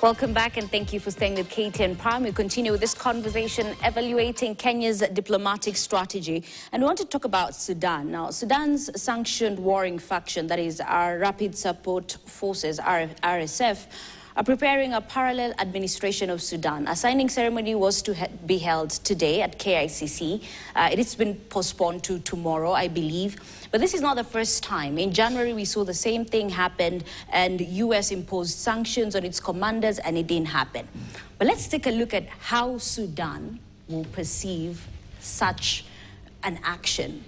Welcome back and thank you for staying with KTN Prime. We continue with this conversation evaluating Kenya's diplomatic strategy. And we want to talk about Sudan. Now, Sudan's sanctioned warring faction, that is our Rapid Support Forces, RSF, are preparing a parallel administration of Sudan. A signing ceremony was to be held today at KICC. It has been postponed to tomorrow, I believe. But this is not the first time. In January, we saw the same thing happen, and U.S. imposed sanctions on its commanders, and it didn't happen. But let's take a look at how Sudan will perceive such an action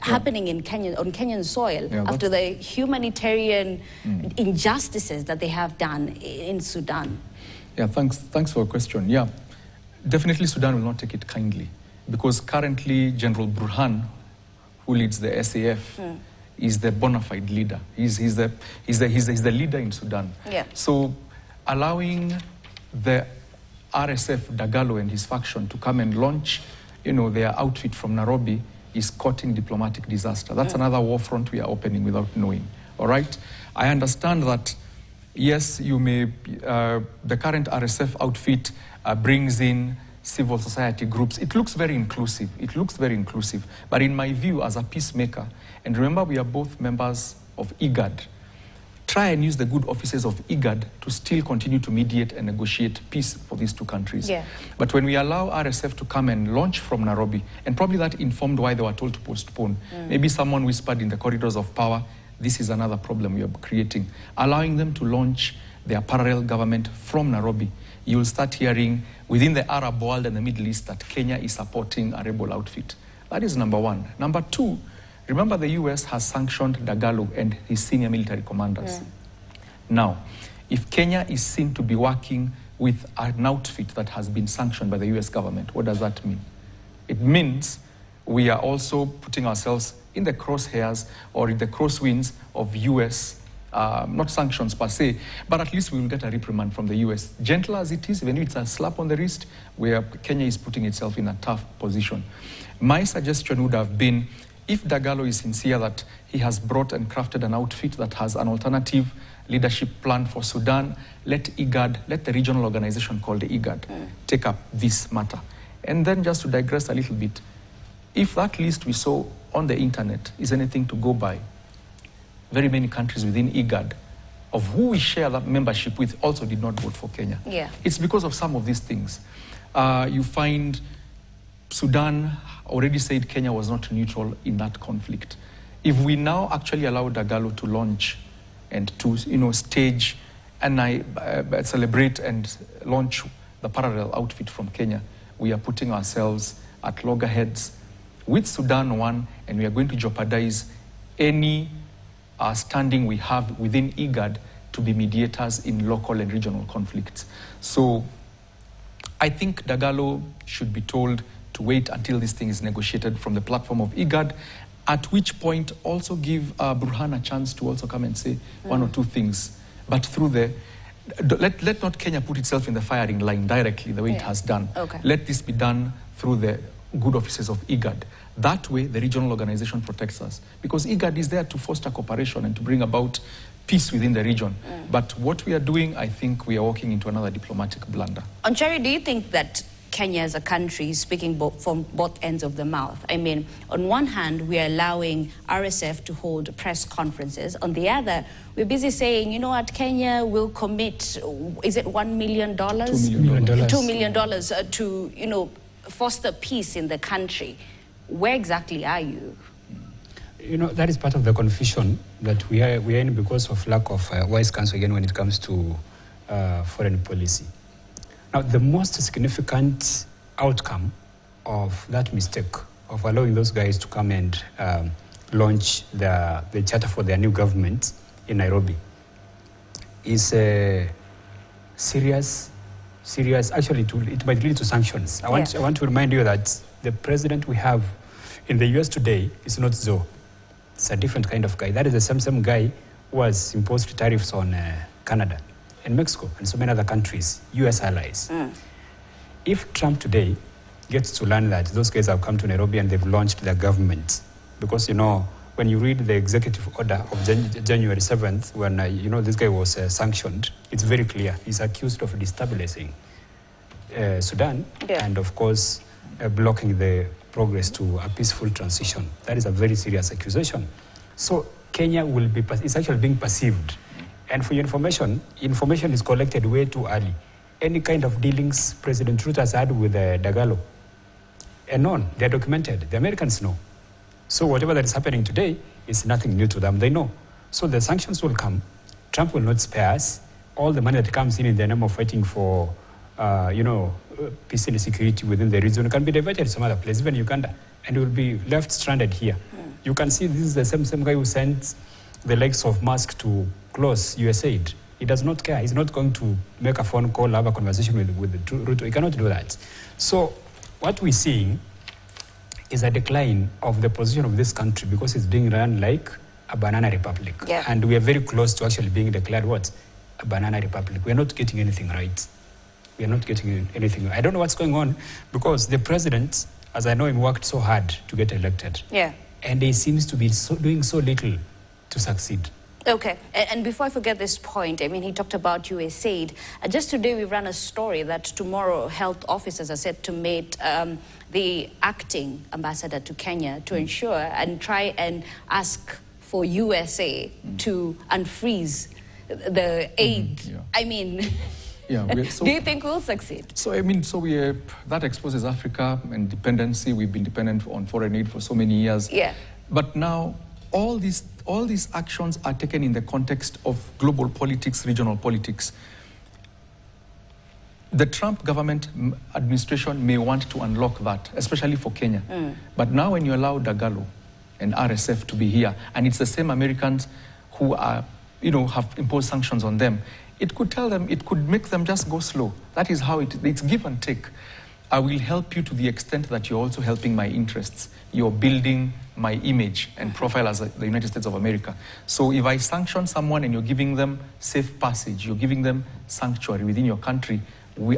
happening in Kenya, on Kenyan soil, after the humanitarian injustices that they have done in Sudan. Yeah, thanks for your question. Yeah, definitely Sudan will not take it kindly, because currently General Burhan, who leads the SAF, is the bona fide leader. He's the leader in Sudan. Yeah. So allowing the RSF, Dagalo and his faction to come and launch, their outfit from Nairobi is courting diplomatic disaster. That's another war front we are opening without knowing. All right? I understand that, yes, you may, the current RSF outfit brings in civil society groups. It looks very inclusive. But in my view, as a peacemaker, and remember we are both members of IGAD, try and use the good offices of IGAD to still continue to mediate and negotiate peace for these two countries. Yeah. But when we allow RSF to come and launch from Nairobi, and probably that informed why they were told to postpone, maybe someone whispered in the corridors of power, this is another problem we are creating. Allowing them to launch their parallel government from Nairobi, you will start hearing within the Arab world and the Middle East that Kenya is supporting a rebel outfit. That is number one. Number two, remember the US has sanctioned Dagalo and his senior military commanders. Now, if Kenya is seen to be working with an outfit that has been sanctioned by the US government, what does that mean? It means we are also putting ourselves in the crosshairs or in the crosswinds of US, not sanctions per se, but at least we will get a reprimand from the US. Gentle as it is, even if it's a slap on the wrist, where Kenya is putting itself in a tough position. My suggestion would have been, if Dagalo is sincere that he has brought and crafted an outfit that has an alternative leadership plan for Sudan, let IGAD, let the regional organization called the IGAD, take up this matter. And then just to digress a little bit, if that list we saw on the internet is anything to go by, very many countries within IGAD, of who we share that membership with, also did not vote for Kenya. Yeah. It's because of some of these things. You find Sudan already said Kenya was not neutral in that conflict. If we now actually allow Dagalo to launch and to stage and celebrate and launch the parallel outfit from Kenya, we are putting ourselves at loggerheads with Sudan one, and we are going to jeopardize any standing we have within IGAD to be mediators in local and regional conflicts. So I think Dagalo should be told to wait until this thing is negotiated from the platform of IGAD, at which point also give Burhan a chance to also come and say one or two things. But through the, let not Kenya put itself in the firing line directly the way it has done. Okay. Let this be done through the good offices of IGAD. That way the regional organization protects us. Because IGAD is there to foster cooperation and to bring about peace within the region. But what we are doing, I think we are walking into another diplomatic blunder. Cherry, do you think that Kenya as a country is speaking from both ends of the mouth? I mean, on one hand, we are allowing RSF to hold press conferences. On the other, we're busy saying, you know what, Kenya will commit, is it $1 million? $2 million. $2 million to, foster peace in the country. Where exactly are you? That is part of the confusion that we are in because of lack of wise counsel again when it comes to foreign policy. Now, the most significant outcome of that mistake of allowing those guys to come and launch the charter for their new government in Nairobi is serious. Actually, it might lead to sanctions. I want to remind you that the president we have in the US today is not Zoe. It's a different kind of guy. That is the same guy who has imposed tariffs on Canada and Mexico and so many other countries, US allies. If Trump today gets to learn that those guys have come to Nairobi and they've launched their government, because when you read the executive order of January 7th, when, this guy was sanctioned, it's very clear. He's accused of destabilizing Sudan and, of course, blocking the progress to a peaceful transition. That is a very serious accusation. So Kenya will be, it's actually being perceived. And for your information is collected way too early. Any kind of dealings President Ruto has had with Dagalo, and none, they're documented. The Americans know. So whatever that is happening today is nothing new to them. They know. So the sanctions will come. Trump will not spare us. All the money that comes in the name of fighting for, peace and security within the region can be diverted to some other place, even Uganda, and will be left stranded here. You can see this is the same guy who sent the likes of Musk to close USAID. He does not care. He's not going to make a phone call, have a conversation with Ruto. He cannot do that. So what we're seeing is a decline of the position of this country because it's being run like a banana republic. Yeah. And we are very close to actually being declared what? A banana republic. We are not getting anything right. We are not getting anything. I don't know what's going on because the president, as I know him, worked so hard to get elected. Yeah. And he seems to be doing so little to succeed. Okay, and before I forget this point, I mean, he talked about USAID. Just today we ran a story that tomorrow health officers are set to meet the acting ambassador to Kenya to ensure and try and ask for USA to unfreeze the aid. Yeah. I mean, do you think we'll succeed? So, I mean, that exposes Africa and dependency. We've been dependent on foreign aid for so many years. Yeah. But now, all these actions are taken in the context of global politics, regional politics. The Trump government administration may want to unlock that, especially for Kenya. But now when you allow Dagalo and RSF to be here, and it's the same Americans who are, have imposed sanctions on them, it could make them just go slow. That is how it's give and take. I will help you to the extent that you're also helping my interests. You're building my image and profile as the United States of America. So if I sanction someone and you're giving them safe passage, you're giving them sanctuary within your country,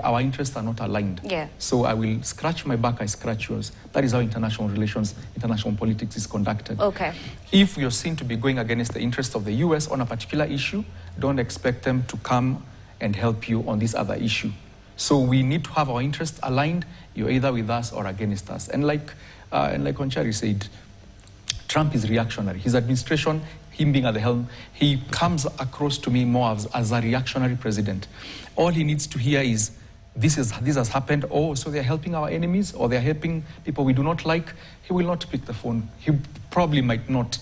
our interests are not aligned. Yeah. So I will scratch my back, I scratch yours. That is how international relations, international politics is conducted. Okay. If you're seen to be going against the interests of the US on a particular issue, don't expect them to come and help you on this other issue. So we need to have our interests aligned. You're either with us or against us. And like Onchari said, Trump is reactionary. His administration, him being at the helm, he comes across to me more as a reactionary president. All he needs to hear is, this has happened, oh, so they're helping our enemies, or they're helping people we do not like. He will not pick the phone. He probably might not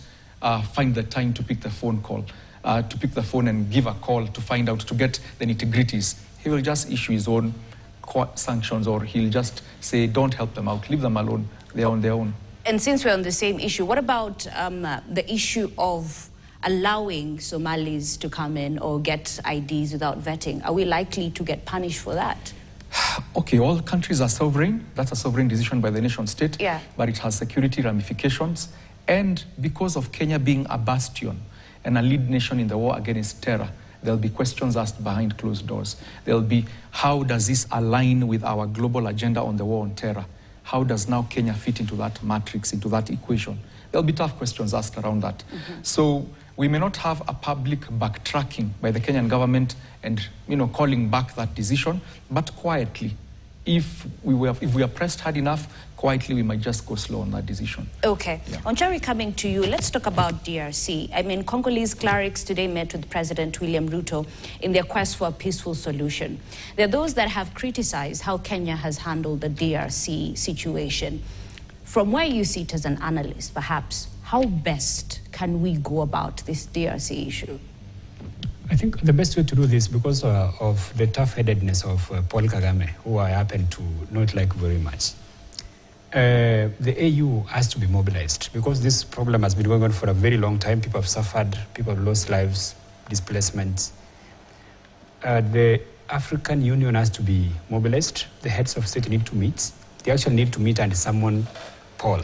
find the time to pick the phone call, to pick the phone and give a call to find out, to get the nitty-gritties. He will just issue his own sanctions, or he'll just say, don't help them out, leave them alone, they're on their own. And since we're on the same issue, what about the issue of allowing Somalis to come in or get IDs without vetting? Are we likely to get punished for that? Okay, all countries are sovereign. That's a sovereign decision by the nation state. Yeah. But it has security ramifications. And because of Kenya being a bastion and a lead nation in the war against terror, there'll be questions asked behind closed doors. There'll be, how does this align with our global agenda on the war on terror? How does now Kenya fit into that matrix, into that equation? There'll be tough questions asked around that. So we may not have a public backtracking by the Kenyan government and, calling back that decision, but quietly, if we are pressed hard enough, quietly we might just go slow on that decision. Okay. Yeah. Onchari, coming to you, let's talk about DRC. I mean, Congolese clerics today met with President William Ruto in their quest for a peaceful solution. There are those that have criticized how Kenya has handled the DRC situation. From where you sit as an analyst, perhaps, how best can we go about this DRC issue? I think the best way to do this, because of the tough-headedness of Paul Kagame, who I happen to not like very much, the AU has to be mobilized, because this problem has been going on for a very long time. People have suffered, people have lost lives, displacement. The African Union has to be mobilized. The heads of state need to meet. They actually need to meet and summon Paul.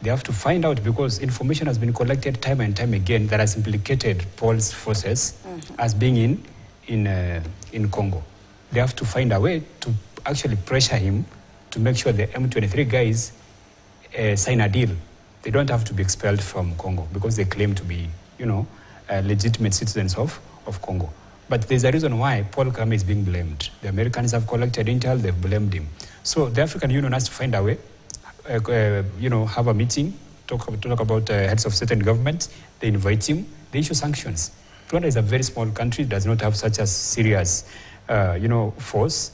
They have to find out, because information has been collected time and time again that has implicated Paul's forces as being in Congo. They have to find a way to actually pressure him to make sure the M23 guys sign a deal They don't have to be expelled from Congo because they claim to be, legitimate citizens of Congo. But there's a reason why Paul Kagame is being blamed. The Americans have collected intel, they've blamed him. So the African Union has to find a way, have a meeting, talk about heads of state and government. They invite him, they issue sanctions. Rwanda is a very small country, does not have such a serious, force,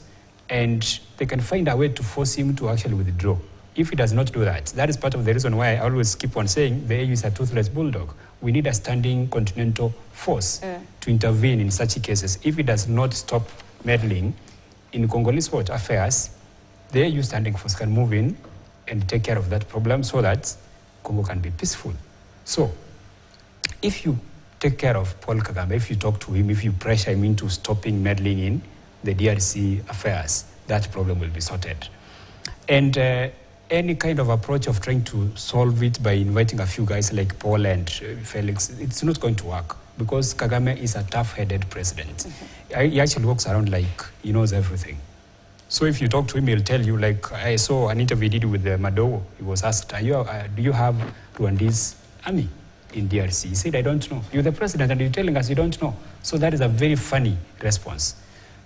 and they can find a way to force him to actually withdraw. If he does not do that, that is part of the reason why I always keep on saying the AU is a toothless bulldog. We need a standing continental force to intervene in such cases. If it does not stop meddling in Congolese affairs, the AU standing force can move in and take care of that problem so that Congo can be peaceful. So, if you take care of Paul Kagame, if you talk to him, if you pressure him into stopping meddling in the DRC affairs, that problem will be sorted. And any kind of approach of trying to solve it by inviting a few guys like Paul and Felix, it's not going to work because Kagame is a tough-headed president. He actually walks around like he knows everything. So if you talk to him, he'll tell you, like I saw an interview he did with Madowo. He was asked, do you have Rwandese army in DRC? He said, I don't know. You're the president and you're telling us you don't know. So that is a very funny response.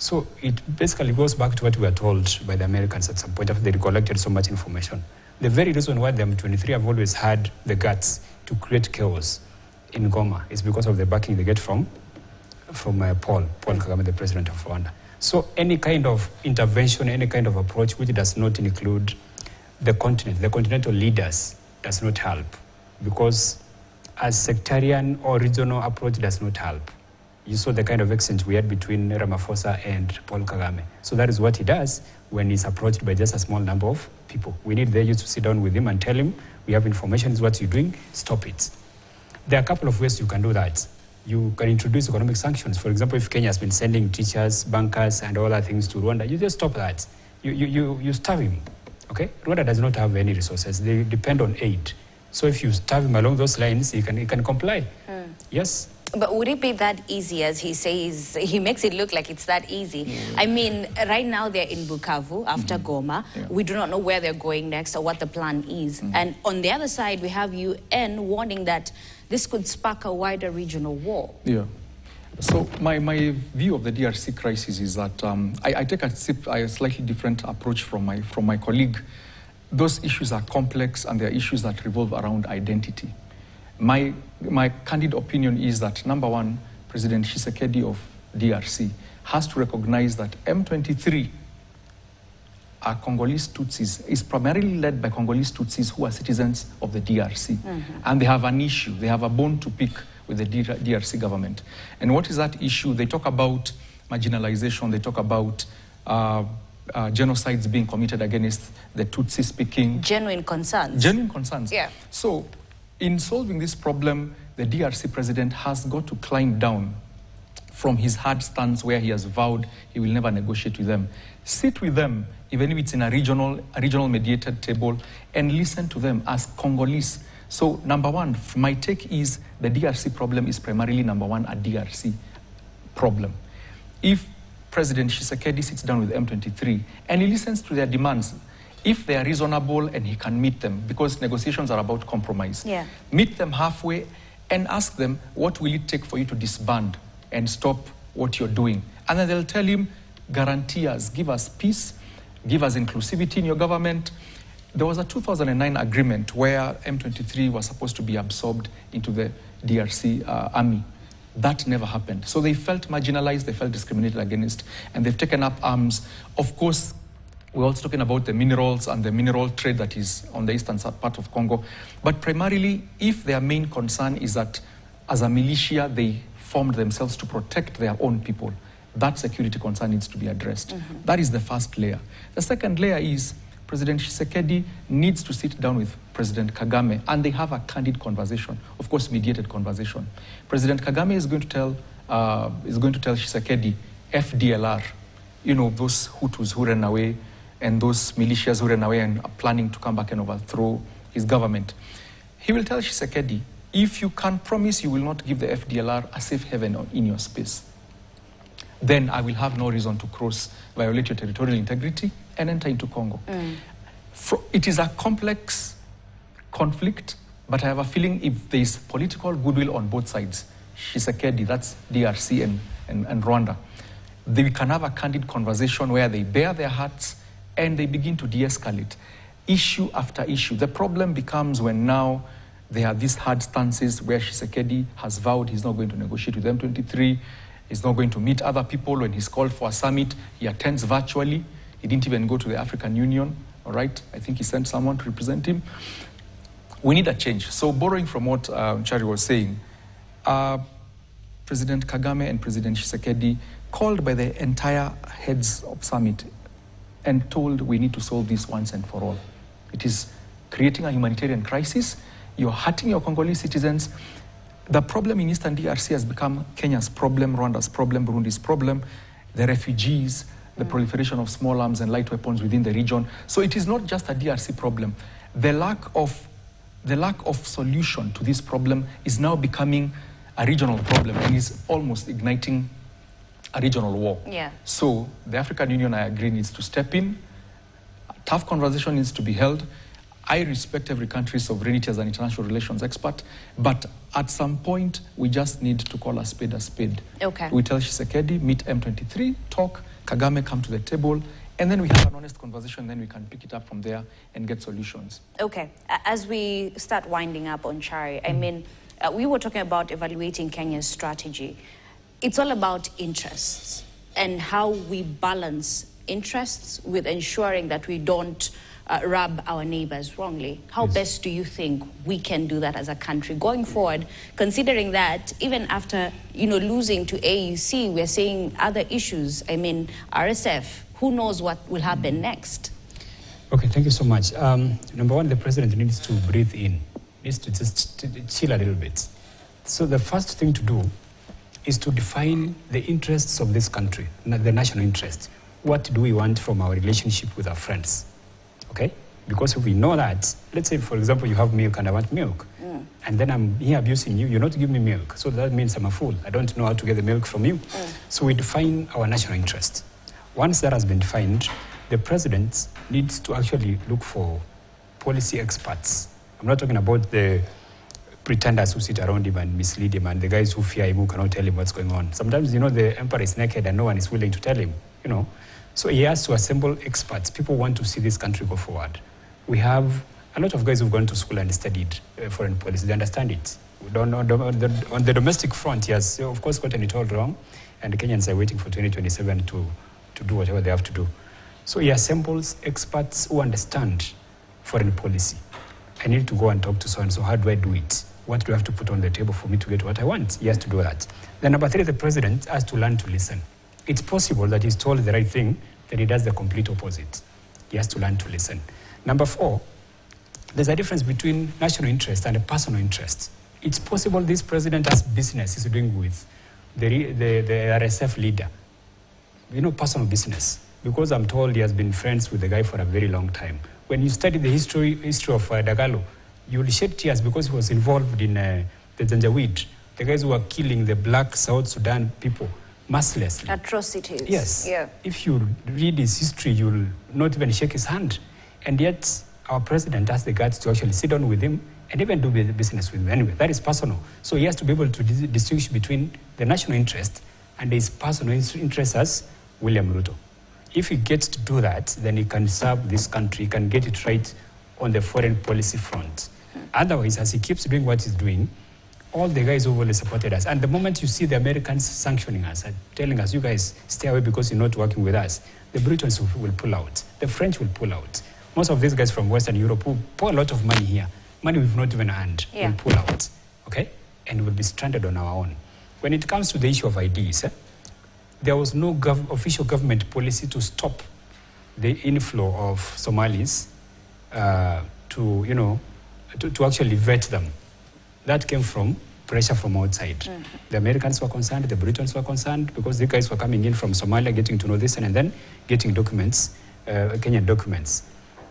So it basically goes back to what we were told by the Americans at some point after they collected so much information. The very reason why the M23 have always had the guts to create chaos in Goma is because of the backing they get from Paul Kagame, the president of Rwanda. So any kind of intervention, any kind of approach which does not include the continent, the continental leaders, does not help because a sectarian or regional approach does not help. You saw the kind of exchange we had between Ramaphosa and Paul Kagame. So that is what he does when he's approached by just a small number of people. We need the AU to sit down with him and tell him, we have information, is what you're doing, stop it. There are a couple of ways you can do that. You can introduce economic sanctions. For example, if Kenya has been sending teachers, bankers, and all other things to Rwanda, you just stop that. You starve him, okay? Rwanda does not have any resources. They depend on aid. So if you starve him along those lines, he can comply. Yes. But would it be that easy, as he says? He makes it look like it's that easy. I mean, right now they're in Bukavu after Goma. We do not know where they're going next or what the plan is. And on the other side, we have UN warning that this could spark a wider regional war. Yeah. So my view of the DRC crisis is that I take a slightly different approach from my colleague. Those issues are complex and they're issues that revolve around identity. My candid opinion is that, number one, President Tshisekedi of DRC has to recognize that M23 are Congolese Tutsis, is primarily led by Congolese Tutsis who are citizens of the DRC. And they have an issue, they have a bone to pick with the DRC government. And what is that issue? They talk about marginalization, they talk about genocides being committed against the Tutsi speaking. Genuine concerns. Genuine concerns. Yeah. So, in solving this problem, the DRC president has got to climb down from his hard stance where he has vowed he will never negotiate with them. Sit with them, even if it's in a regional mediated table, and listen to them as Congolese. So, number one, my take is the DRC problem is primarily, number one, a DRC problem. If President Tshisekedi sits down with M23 and he listens to their demands, if they are reasonable and he can meet them, because negotiations are about compromise, meet them halfway and ask them, what will it take for you to disband and stop what you're doing? And then they'll tell him, guarantee us, give us peace, give us inclusivity in your government. There was a 2009 agreement where M23 was supposed to be absorbed into the DRC army. That never happened. So they felt marginalized, they felt discriminated against, and they've taken up arms. Of course, we're also talking about the minerals and the mineral trade that is on the eastern part of Congo. But primarily, if their main concern is that as a militia, they formed themselves to protect their own people, that security concern needs to be addressed. That is the first layer. The second layer is President Tshisekedi needs to sit down with President Kagame and they have a candid conversation, of course, mediated conversation. President Kagame is going to tell Tshisekedi, FDLR, you know, those Hutus who ran away and those militias who ran away and are planning to come back and overthrow his government. He will tell Tshisekedi, if you can promise you will not give the FDLR a safe haven in your space, then I will have no reason to violate your territorial integrity and enter into Congo. It is a complex conflict But I have a feeling if there is political goodwill on both sides, Tshisekedi, that's DRC and Rwanda, we can have a candid conversation where they bare their hearts and they begin to de-escalate issue after issue. The problem becomes when now there are these hard stances where Tshisekedi has vowed he's not going to negotiate with M23, he's not going to meet other people. When he's called for a summit, he attends virtually. He didn't even go to the African Union, all right? I think he sent someone to represent him. We need a change. So borrowing from what Nchari was saying, President Kagame and President Tshisekedi called by the entire heads of summit and told we need to solve this once and for all. It is creating a humanitarian crisis. You're hurting your Congolese citizens. The problem in Eastern DRC has become Kenya's problem, Rwanda's problem, Burundi's problem, the refugees, the proliferation of small arms and light weapons within the region. So it is not just a DRC problem. The lack of solution to this problem is now becoming a regional problem and is almost igniting a regional war. Yeah. So the African Union, I agree, needs to step in. A tough conversation needs to be held. I respect every country's sovereignty as an international relations expert, but at some point, we just need to call a spade a spade. Okay. We tell Tshisekedi, meet M23, talk, Kagame come to the table, and then we have an honest conversation, then we can pick it up from there and get solutions. Okay. As we start winding up on Chari, I mean, we were talking about evaluating Kenya's strategy. It's all about interests and how we balance interests with ensuring that we don't rub our neighbors wrongly. How best do you think we can do that as a country going forward, considering that even after, losing to AUC, we're seeing other issues? I mean, RSF, who knows what will happen next? Okay, thank you so much. Number one, the president needs to breathe in, needs to just chill a little bit. So the first thing to do is to define the interests of this country, the national interest. What do we want from our relationship with our friends? Okay? Because if we know that, let's say, for example, you have milk and I want milk, and then I'm here abusing you, you're not giving me milk. So that means I'm a fool. I don't know how to get the milk from you. So we define our national interest. Once that has been defined, the president needs to actually look for policy experts. I'm not talking about the pretenders who sit around him and mislead him and the guys who fear him who cannot tell him what's going on. Sometimes, the emperor is naked and no one is willing to tell him, So he has to assemble experts. People want to see this country go forward. We have a lot of guys who've gone to school and studied foreign policy. They understand it. On the domestic front, he has, of course, gotten it all wrong, and the Kenyans are waiting for 2027 to do whatever they have to do. So he assembles experts who understand foreign policy. I need to go and talk to so-and-so. How do I do it? What do I have to put on the table for me to get what I want? He has to do that. Then number three, the president has to learn to listen. It's possible that he's told the right thing, then he does the complete opposite. He has to learn to listen. Number four, there's a difference between national interest and a personal interest. It's possible this president has business he's doing with the RSF leader. Personal business. Because I'm told he has been friends with the guy for a very long time. When you study the history of Dagalo, you will shed tears because he was involved in the Janjaweed, the guys who were killing the black South Sudan people mercilessly. Atrocities. Yes. Yeah. If you read his history, you'll not even shake his hand. And yet, our president has the guts to actually sit down with him and even do business with him. Anyway, that is personal. So he has to be able to distinguish between the national interest and his personal interest as William Ruto. If he gets to do that, then he can serve this country, he can get it right on the foreign policy front. Otherwise, as he keeps doing what he's doing, all the guys who really supported us, and the moment you see the Americans sanctioning us and telling us, you guys stay away because you're not working with us, the Britons will pull out, the French will pull out. Most of these guys from Western Europe who pour a lot of money here, money we've not even earned, will pull out, okay? And we'll be stranded on our own. When it comes to the issue of IDs, there was no official government policy to stop the inflow of Somalis to actually vet them. That came from pressure from outside. The Americans were concerned, the Britons were concerned, because the guys were coming in from Somalia, getting to know this, and then getting documents, Kenyan documents.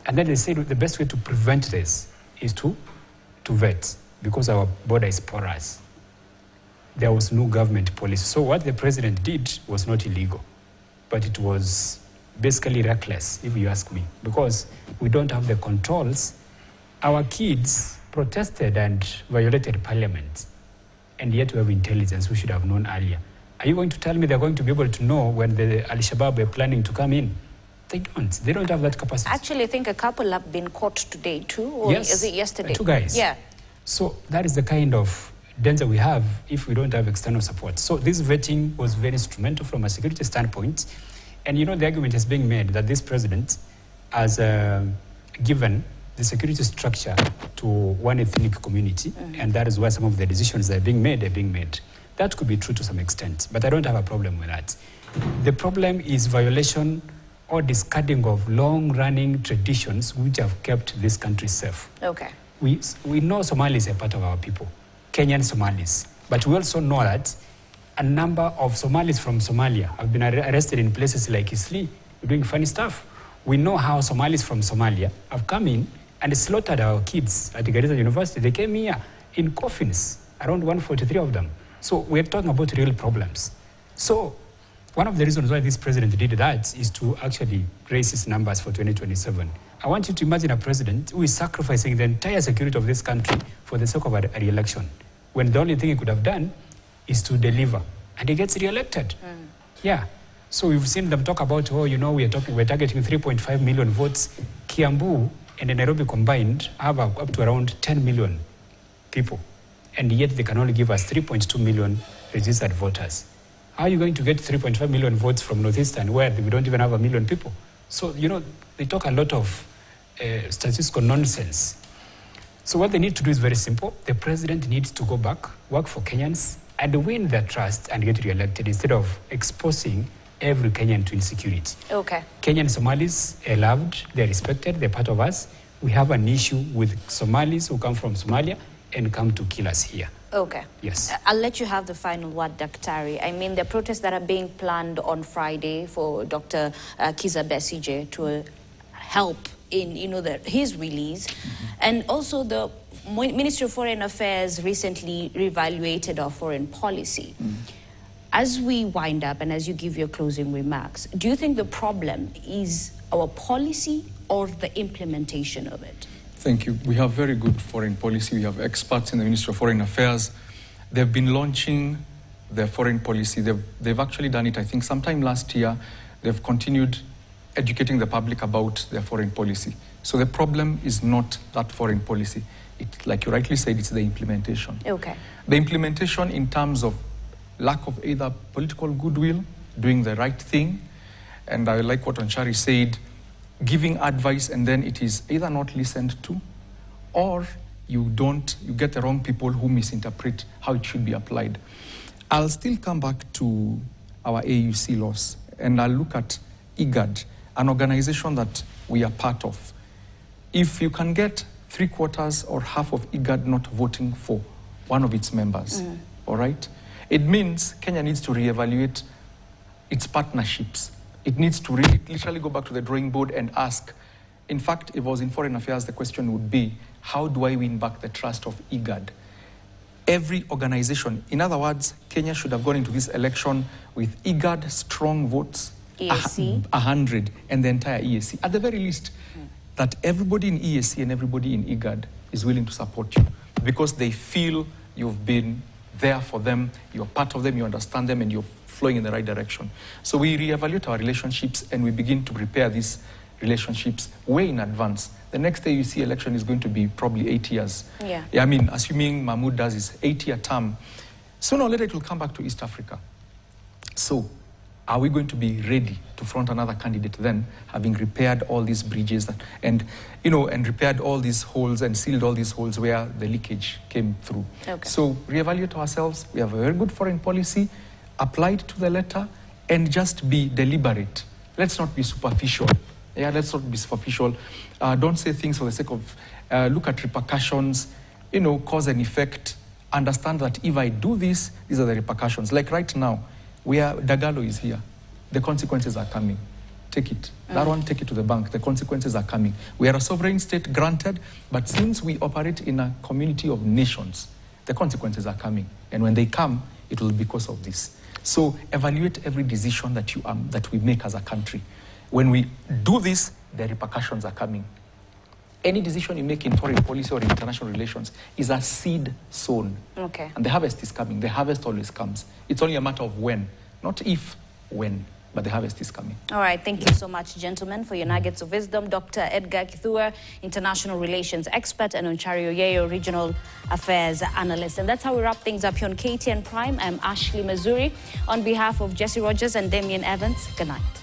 And then they said the best way to prevent this is to vet, because our border is porous. There was no government policy. So what the president did was not illegal, but it was basically reckless, if you ask me, because we don't have the controls. Our kids protested and violated parliament, and yet we have intelligence we should have known earlier. Are you going to tell me they're going to be able to know when the Al-Shabaab are planning to come in? They don't. They don't have that capacity. Actually, I think a couple have been caught today too, or yes, is it yesterday? 2 guys. Yeah. So that is the kind of danger we have if we don't have external support. So this vetting was very instrumental from a security standpoint. And you know, the argument is being made that this president has given the security structure to one ethnic community, and that is where some of the decisions that are being made. That could be true to some extent, but I don't have a problem with that. The problem is violation or discarding of long-running traditions which have kept this country safe. Okay. We know Somalis are part of our people, Kenyan Somalis, but we also know that a number of Somalis from Somalia have been arrested in places like Isli, doing funny stuff. We know how Somalis from Somalia have come in and slaughtered our kids at the Garissa University. They came here in coffins, around 143 of them. So we're talking about real problems. So one of the reasons why this president did that is to actually raise his numbers for 2027. I want you to imagine a president who is sacrificing the entire security of this country for the sake of a re-election, when the only thing he could have done is to deliver, and he gets re-elected. Yeah. So we've seen them talk about, oh, you know, we're targeting 3.5 million votes. Kiambu and Nairobi combined have up to around 10 million people, and yet they can only give us 3.2 million registered voters. How are you going to get 3.5 million votes from Northeastern where we don't even have 1 million people? So, you know, they talk a lot of statistical nonsense. So what they need to do is very simple. The president needs to go back, work for Kenyans, and win their trust and get re-elected instead of exposing every Kenyan to insecurity. Okay. Kenyan Somalis are loved, they're respected, they're part of us. We have an issue with Somalis who come from Somalia and come to kill us here. Okay. Yes. I'll let you have the final word, Daktari. I mean, the protests that are being planned on Friday for Dr. Kizza Besigye to help in, you know, his release. And also the Ministry of Foreign Affairs recently reevaluated our foreign policy. As we wind up and as you give your closing remarks, do you think the problem is our policy or the implementation of it? Thank you. We have very good foreign policy. We have experts in the Ministry of Foreign Affairs. They've been launching their foreign policy. They've actually done it, I think, sometime last year. They've continued educating the public about their foreign policy. So the problem is not that foreign policy. Like you rightly said, it's the implementation. Okay. The implementation in terms of lack of either political goodwill, doing the right thing, and I like what Anchari said, giving advice and then it is either not listened to, or you get the wrong people who misinterpret how it should be applied. I'll still come back to our AUC laws, and I'll look at IGAD, an organization that we are part of. If you can get 3/4 or half of IGAD not voting for one of its members, all right, it means Kenya needs to reevaluate its partnerships. It needs to literally go back to the drawing board and ask. In fact, if it was in Foreign Affairs, the question would be, how do I win back the trust of IGAD? Every organization, in other words, Kenya should have gone into this election with IGAD strong votes, EAC, 100, and the entire EAC. At the very least, that everybody in EAC and everybody in IGAD is willing to support you because they feel you've been there for them, you're part of them, you understand them, and you're flowing in the right direction. So we reevaluate our relationships and we begin to prepare these relationships way in advance. The next AUC election is going to be probably 8 years. Yeah. I mean, assuming Mahmoud does his 8-year term, sooner or later it will come back to East Africa. So are we going to be ready to front another candidate then, having repaired all these bridges and repaired all these holes and sealed all these holes where the leakage came through? Okay. So reevaluate ourselves. We have a very good foreign policy, applied to the letter, and just be deliberate. Let's not be superficial. Yeah, let's not be superficial. Don't say things for the sake of, look at repercussions, cause and effect. Understand that if I do this, these are the repercussions. Like right now, Dagalo is here. The consequences are coming. Take it. That one, take it to the bank. The consequences are coming. We are a sovereign state, granted, but since we operate in a community of nations, the consequences are coming. And when they come, it will be because of this. So evaluate every decision that we make as a country. When we do this, the repercussions are coming. Any decision you make in foreign policy or international relations is a seed sown. Okay. And the harvest is coming. The harvest always comes. It's only a matter of when, not if, when. But the harvest is coming. All right. Thank you so much, gentlemen, for your nuggets of wisdom. Dr. Edgar Kithua, International Relations Expert, and Ontario Yeo, Regional Affairs Analyst. And that's how we wrap things up here on KTN Prime. I'm Ashley Mazuri. On behalf of Jesse Rogers and Damien Evans, good night.